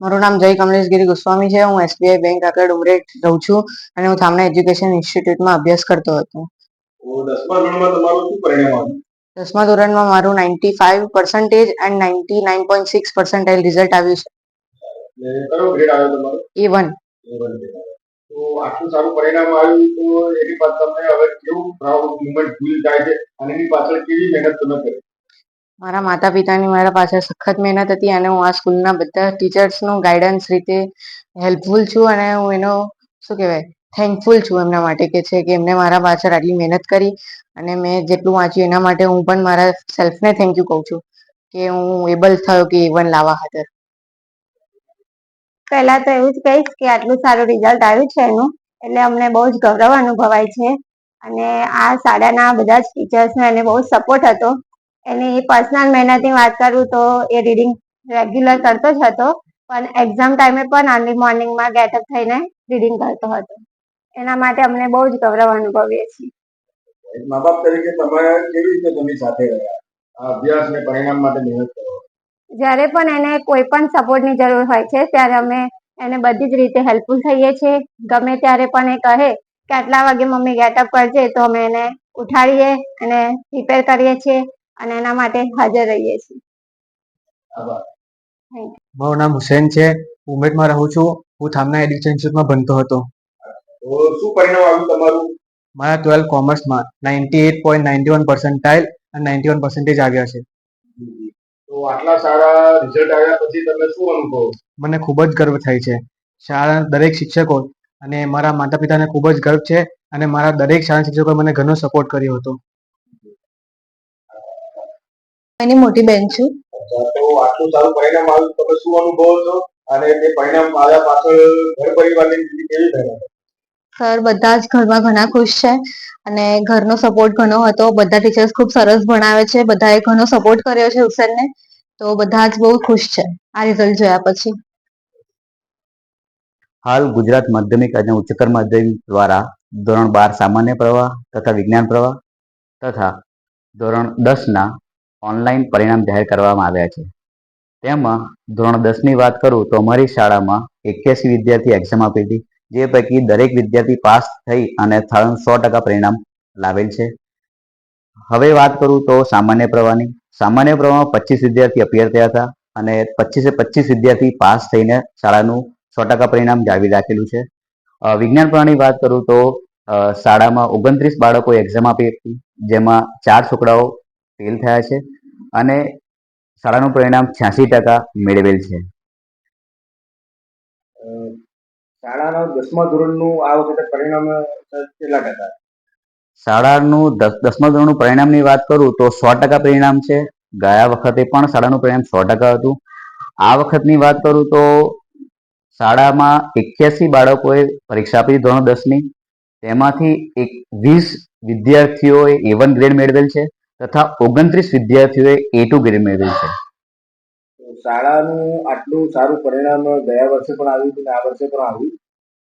મારું નામ જય કમલેશગીરી ગોસ્વામી છે. હું એસબીઆઈ બેંક આગળ ઉમરેઠ રહું છું અને હું થામણા એજ્યુકેશન ઇન્સ્ટિટ્યૂટમાં અભ્યાસ કરતો હતો. દસમા ધોરણમાં તમારું શું પરિણામ આવ્યું? દસમા ધોરણમાં મારું 95% એન્ડ 99.6% રિઝલ્ટ આવ્યું છે. કયો ગ્રેડ આવ્યો તમારો? A1. તો આટલું સારું પરિણામ આવ્યું તો એની પાછળ તમને હવે કેવું પ્રાઉડ મુમેન્ટ ફીલ થાય છે અને એની પાછળ કેવી મહેનત તમે કરી? મારા માતા પિતાની મારા પાછળ સખત મહેનત હતી અને હું આ સ્કૂલના બધા ટીચર્સનું ગાઈડન્સ રીતે હેલ્પફુલ છું અને હું એનો શું કહેવાય થેન્કફુલ છું એમના માટે કે એમને મારા પાછળ આટલી મહેનત કરી અને મેં જેટલું વાંચ્યું એના માટે હું પણ મારા સેલ્ફને થેન્ક યુ કહું છું કે હું એબલ થયો કે A1 લાવવા ખાતર. પહેલા તો એવું જ કહીશ કે આટલું સારું રિઝલ્ટ આવ્યું છે એનું, એટલે અમને બહુ જ ગૌરવ અનુભવાય છે અને આ શાળાના બધા જ ટીચર્સનો એને બહુ સપોર્ટ હતો. એની પર્સનલ મહેનતની વાત કરું તો એ રીડિંગ રેગ્યુલર કરતો જ હતો, પણ એક્ઝામ ટાઈમે પણ અર્લી મોર્નિંગમાં ગેટઅપ થઈને રીડિંગ કરતો હતો. એના માટે અમને બહુ જ ગૌરવ અનુભવીએ છીએ. મા બાપ તરીકે તમે કેવી રીતે તમે સાથે રહ્યા આ અભ્યાસ ને પરિણામ માટે મહેનત કરો? જ્યારે પણ એને કોઈ પણ સપોર્ટની જરૂર હોય છે ત્યારે અમે એને બધી જ રીતે હેલ્પફુલ થઈએ છીએ. ગમે ત્યારે પણ એ કહે કે આટલા વાગે મમ્મી ગેટઅપ કરજે તો અમે એને ઉઠાડીએ અને પ્રિપેર કરીએ છીએ અને એના માટે હાજર રહીએ છીએ. આભાર. મારું નામ હુસેન છે. ઉમેદમાં રહું છું. હું થામના એજ્યુકેશન ઇન્સ્ટિટ્યૂટમાં ભણતો હતો. તો શું પરિણામ આવ્યું તમારું? મારા 12 કોમર્સમાં 98.91% અને 91% આવ્યા છે. તો આટલા સારા રિઝલ્ટ આવ્યા પછી તમે શું અનુભવો? મને ખૂબ જ ગર્વ થાય છે. શાળાના દરેક શિક્ષકો અને મારા માતા પિતાને ખૂબ જ ગર્વ છે અને મારા દરેક શાળા શિક્ષકોએ મને ઘણો સપોર્ટ કર્યો હતો. એની મોટી બેન છું. તો આટલું સારું પરિણામ આવ્યું તમે શું અનુભવો છો અને તે પરિણામ આવ્યા પાછળ ઘર પરિવારની સ્થિતિ કેવી થઈ? સર બધા જ ઘરમાં ઘણા ખુશ છે અને ઘરનો સપોર્ટ ઘણો હતો. બધા ટીચર્સ ખૂબ સરસ ભણાવે છે. બધાએ ઘણો સપોર્ટ કર્યો છે હુસેનને, તો બધા જ બહુ ખુશ છે આ રિઝલ્ટ જોયા પછી. હાલ ગુજરાત માધ્યમિક અને ઉચ્ચતર માધ્યમિક દ્વારા ધોરણ 12 સામાન્ય પ્રવાહ તથા વિજ્ઞાન પ્રવાહ તથા ધોરણ 10ના ઓનલાઈન પરિણામ જાહેર કરવામાં આવ્યા છે. તેમાં ધોરણ 10ની વાત કરું તો અમારી શાળામાં 81 વિદ્યાર્થી એક્ઝામ આપી હતી, જે પૈકી દરેક વિદ્યાર્થી પાસ થઈ અને 100% પરિણામ લાવેલ છે. હવે વાત કરું તો સામાન્ય પ્રવાહની. સામાન્ય પ્રવાહમાં 25 વિદ્યાર્થી અપિયર થયા હતા અને 25 વિદ્યાર્થી પાસ થઈને શાળાનું 100% પરિણામ જાળવી રાખેલું છે. વિજ્ઞાન પ્રવાહની વાત કરું તો શાળામાં 29 બાળકોએ એક્ઝામ આપી હતી, જેમાં 4 છોકરાઓ ફેલ થયા છે અને શાળાનું પરિણામ 86% મેળવેલ છે. શાળાના 10મા ધોરણનું આ વખતે પરિણામ કેટલા ટકા? શાળાનું 10મા ધોરણનું પરિણામની વાત કરું તો 100% પરિણામ છે. ગયા વખતે પણ શાળાનું પરિણામ 100% હતું. આ વખતની વાત કરું તો શાળામાં 81 બાળકોએ પરીક્ષા આપી ધોરણ 10ની. તેમાંથી 20 વિદ્યાર્થીઓએ A1 ગ્રેડ મેળવેલ છે તથા 29 વિદ્યાર્થીઓએ A2 ગ્રેડ મેળવેલ છે. શાળાનું આટલું સારું પરિણામ ગયા વર્ષે પણ આવ્યું હતું અને આ વર્ષે પણ આવ્યું,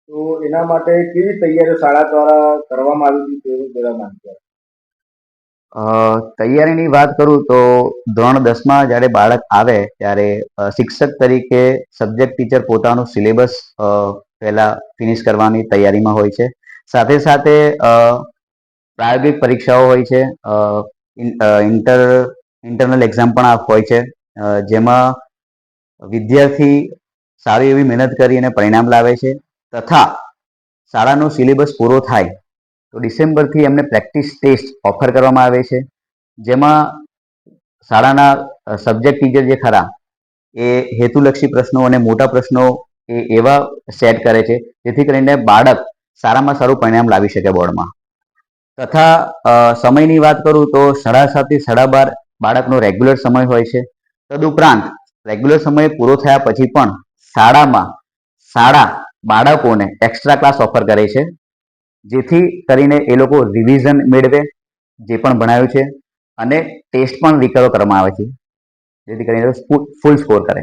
તો એના માટે કેવી તૈયારીઓ શાળા દ્વારા કરવામાં આવી હતી તેવું જરા માહિતી આપો. તૈયારીની વાત કરું તો ધોરણ 10માં જ્યારે બાળક આવે ત્યારે શિક્ષક તરીકે સબ્જેક્ટ ટીચર પોતાનું સિલેબસ પહેલા ફિનિશ કરવાની તૈયારીમાં હોય છે. સાથે સાથે પ્રાયોગિક પરીક્ષાઓ હોય છે, ઇન્ટરનલ એક્ઝામ પણ હોય છે, જેમાં વિદ્યાર્થી સારી એવી મહેનત કરી અને પરિણામ લાવે છે તથા શાળાનો સિલેબસ પૂરો થાય તો ડિસેમ્બરથી એમને પ્રેક્ટિસ ટેસ્ટ ઓફર કરવામાં આવે છે, જેમાં શાળાના સબ્જેક્ટ ટીચર જે ખરા એ હેતુલક્ષી પ્રશ્નો અને મોટા પ્રશ્નો એવા સેટ કરે છે જેથી કરીને બાળક સારામાં સારું પરિણામ લાવી શકે બોર્ડમાં. તથા સમયની વાત કરું તો 7:30 થી 12:30 બાળકનો રેગ્યુલર સમય હોય છે. તદુપરાંત રેગ્યુલર સમય પૂરો થયા પછી પણ શાળા બાળકોને એક્સ્ટ્રા ક્લાસ ઓફર કરે છે, જેથી કરીને એ લોકો રિવિઝન મેળવે જે પણ ભણાયું છે અને ટેસ્ટ પણ રિકવર કરવામાં આવે છે, જેથી કરીને ફૂલ સ્કોર કરે.